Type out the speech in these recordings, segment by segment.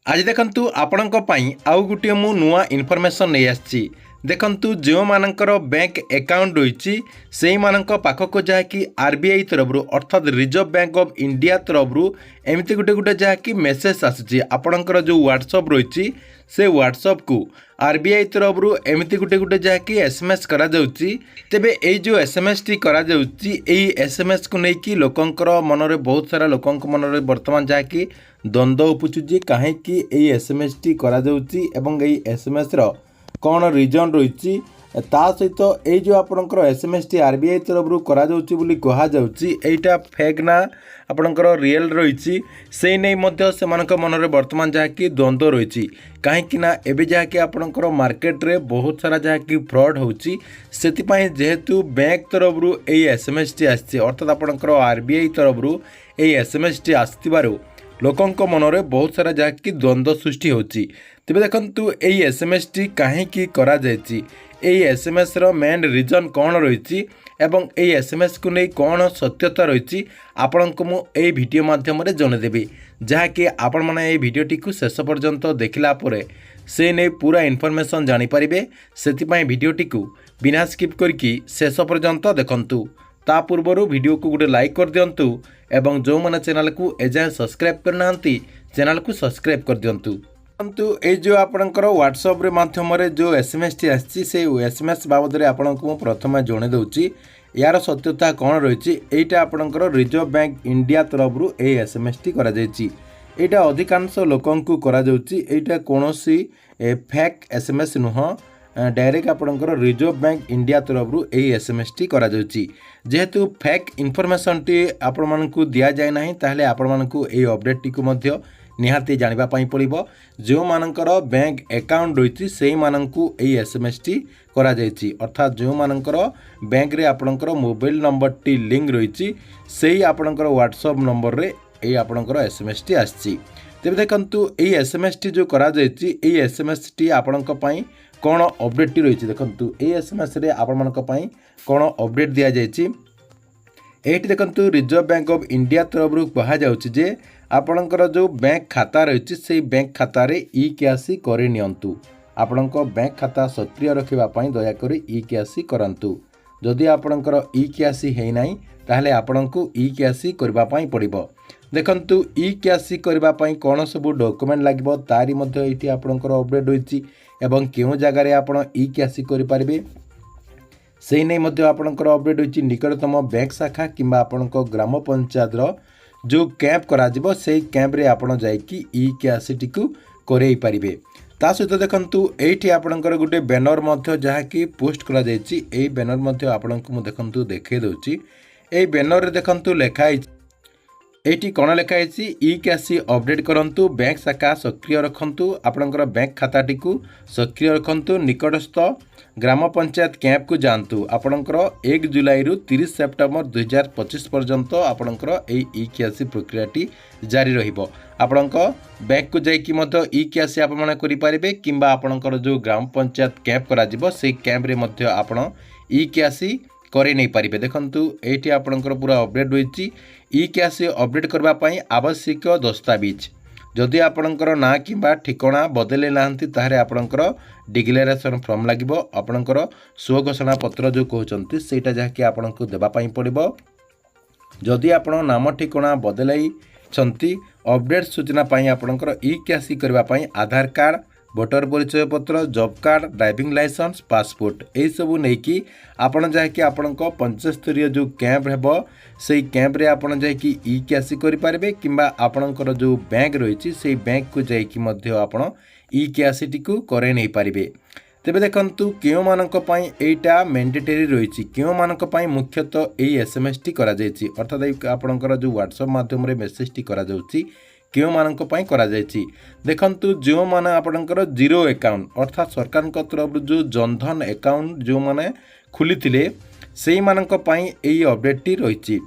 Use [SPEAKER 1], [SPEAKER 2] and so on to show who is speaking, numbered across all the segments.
[SPEAKER 1] आज देखंतु आपणक पई आउ गुटिए मु नुआ इनफॉरमेशन नहीं आछि। देखंतु जो मानकर बैंक अकाउंट रही से मानक पाखक जहाँकि आरबीआई तरफ अर्थात रिजर्व बैंक ऑफ इंडिया तरफ एमती गोटे गोटे जहाँकि मेसेज आसी आपणकर जो व्हाट्सएप रही से व्हाट्सएप को आरबीआई तरफ एमती गोटे गोटे जहाँकि एसएमएस करा जाउची। तेबे ए जो एसएमएस टी करा जाउची एई एसएमएस को लेकिन लोकंकर मनरे बहुत सारा लोकंक मनरे वर्तमान जहाँकि द्वंद्व उपचुची कहीं एसएमएस टी करा जाउची एवं एई एसएमएस रो कौन रिजन रही ता सहित ये जो आपणकर एसएमएस टी आरबीआई तरफ करा जाउची बोली कहा जाउची एटा फेक ना आपणकर रियल रही से नहीं मध्य से मनरे वर्तमान जहाँकि द्वंद्व रही कहीं एबे जहाँकि आपणकर मार्केट रे बहुत सारा जहाँकि फ्रॉड होची सेतिपाई जेहेतु बैंक तरफ ये एसएमएस टी आसी अर्थात आपणकर आरबीआई तरफ ये एसएमएस टी आसतिबारु लोकंक मनरे बहुत सारा जहाँकि द्वंद्व सृष्टि होची। तेबे देखंतु एई एसएमएस टी काहेकि करा जायची एई एसएमएस रो मेन रीजन कौन रही एवं एई एसएमएस को नहीं कौन सत्यता रही आपनको मु एई वीडियो माध्यम रे जणेदेबी जहाँकि आपण माने एई वीडियोटी को शेष पर्यंत देखिला परे से नहीं पूरा इनफॉरमेशन जानी परिबे। सेतिपाई वीडियोटी को बिना स्किप करके शेष पर्यंत देखंतु। ता पूर्व वीडियो को गोटे लाइक कर दिंतु एवं जो मैंने चैनल को एजाए सब्सक्राइब करना चैनल को सब्सक्राइब कर दिंतु। परंतु ये जो आपणकर व्हाट्सएप रे माध्यम जो एसएमएस टी आसी से एसएमएस बाबद में आपको प्रथम जणे दूची यार सत्यता कौन रही एटा आपणकर रिजर्व बैंक इंडिया तरफ ए एसएमएस टी करा जायछि। एटा अधिकांश लोकन को करा जाउछि एटा कोनोसी फेक एसएमएस नुह डायरेक्ट आपणकर रिजर्व बैंक इंडिया तरफ यही एसएमएस टी करा जाउछि। जेहेतु फेक इनफॉरमेशन टी आपण मानकु दिया जाय नाही ताहले आपण मानकु एही अपडेट टी को मध्य निहाती जानिबा पई पड़िबो। जो मानकर बैंक अकाउंट रही से मानकु एही एसएमएस टी करा जायछि अर्थात जो मानकर बैंक रे आपणकर मोबाइल नंबर टी लिंक रही सेही आपणकर व्हाट्सएप नंबर रे एही आपणकर एसएमएस टी आछि। तेबे देखंतु एही एसएमएस टी जो करा जायछि एही एसएमएस टी आपणक पई कौन अपडेट टी रही देखंतु ए एसएमएस रे आपण मानक पई कौन अपडेट दिया जायछि। एठी देखंतु रिजर्व बैंक ऑफ इंडिया तरफ कहा जाउछि जे आपणकर जो बैंक खाता रही से बैंक खाता रे EKYC करि नियंतु। आपणक बैंक खाता सक्रिय रखिबा पई दया करी EKYC करंतु। जदि आपणकर EKYC हेइ नाही ताहले आपणको EKYC करबा पई पड़िबो। देखंतु EKYC करबा पई कोन सब डॉक्यूमेंट लागबो तारी मध्ये एठी आपणकर अपडेट होईछि एवं केउ जगार आपण EKYC करि पारिबे से नहीं मध्य आपणकर अपडेट होईछि। निकटतम बैंक शाखा किंबा आपणक ग्राम पंचायत रो जो कैंप करा जिवो से कैंप रे आपण जाईकी EKYC टी को करेई पारिबे। ता सहित देखंतु एठी आपणकर गुटे बैनर मध्य जहाँकि पोस्ट करा जाईछि एई बैनर मध्य आपणको मु देखंतु देखे दउछि। एई बैनर रे देखंतु लेखाई एटी कौन लिखाई EKYC अपडेट करंतु बैंक शाखा सक्रिय रखंतु आपणकर बैंक खाता टी को सक्रिय रखंतु निकटस्थ ग्राम पंचायत कैंप को जानतु आपणकर 1 जुलाई रु 30 सेप्टेम्बर 2025 पर्यंत आपणकर एई EKYC प्रक्रिया टी जारी रहिबो। आपणक बैंक को जाइकी मध्य EKYC आपण माने करि पारिबे किंबा आपणकर जो ग्राम पंचायत कैंप करा जिवो से कैंप रे मध्य आपण EKYC करे नहीं पारिबे। देखंतु एठी आपणकर पूरा अपडेट होईछि। EKYC अपडेट करबा पई आवश्यक दस्तावेज जदि आपणकर ना किंबा ठिकाना बदले नाहंती ताहरे आपणकर डिक्लेरेशन फॉर्म लागिबो आपणकर स्व घोषणा पत्र जो कहउचंती सेटा जहाँकि आपणको देबा पई पड़िबो। जदि आपण नाम ठिकाना बदलाई छंती अपडेट सूचना पई आपणकर EKYC करबा पई आधार कार्ड वोटर परिचय पत्र job card driving licence passport यही सबू नहीं कि आपण जहाँकि आपण पंचायत स्तरीय जो कैंप हेबो से कैंप रे आपण जहाँकि EKYC करि पारिबे किंबा आपणकर जो बैंक रही से बैंक को जाइकी मध्य आपण EKYC टी को करे नहीं पारिबे। तेबे देखंतु केउ मानक पई एटा मैंडेटरी रही केउ मानक पई मुख्यतः एई एसएमएस टी करा जायछि अर्थात आपणकर जो व्हाट्सएप माध्यम रे मेसेज टी करा जाउछि केउ मानक पई करा जायछि। देखंतु जो माने आपणकर जीरो अकाउंट अर्थात सरकार तरफ जो जनधन अकाउंट जो माने खुली थिले सेई मानक पई एई अपडेट टी रहिछि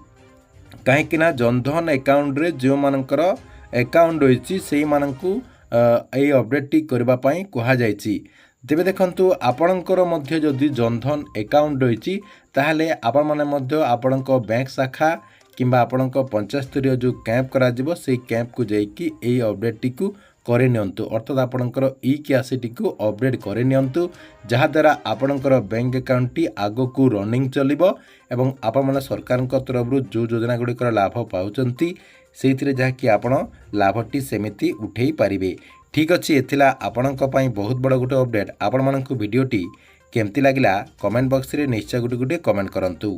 [SPEAKER 1] काहेकि ना जनधन अकाउंट रे जो मानकर अकाउंट रहिछि सेई मानकु एई अपडेट टी करबा पई कहा जायछि। तेबे देखंतु आपणकर मध्य जदि जनधन अकाउंट रहिछि ताहले आपण माने मध्य आपणक बैंक शाखा किंबा आपणक पंचायत स्तरीय जो कैंप करा जिवो से कैंप को जाइकी एई अपडेट टी को କରିନିଅନ୍ତୁ ଅर्थात ଆପଣଙ୍କର EKYC को अपडेट କରିନିଅନ୍ତୁ ଯାହାଦ୍ୱାରା ଆପଣଙ୍କର ବ୍ୟାଙ୍କ ଆକାଉଣ୍ଟଟି ଆଗକୁ ରନିଂ ଚଲିବ ଏବଂ ଆପଣମାନେ ସରକାରଙ୍କ ତରଫରୁ ଯେଉଁ ଯୋଜନା ଗୁଡ଼ିକର ଲାଭ ପାଉଛନ୍ତି ସେଇଥିରେ ଯାହାକି ଆପଣ ଲାଭଟି ସେମିତି ଉଠେଇ ପାରିବେ। ଠିକ୍ ଅଛି ଏଥିଲା ଆପଣଙ୍କ ପାଇଁ ବହୁତ ବଡ଼ ଗୋଟେ ଅପଡେଟ୍। ଆପଣମାନଙ୍କୁ ଭିଡ଼ିଓଟି କେମିତି ଲାଗିଲା କमेंट बॉक्स रे निश्चय गोटे कमेंट करंतु।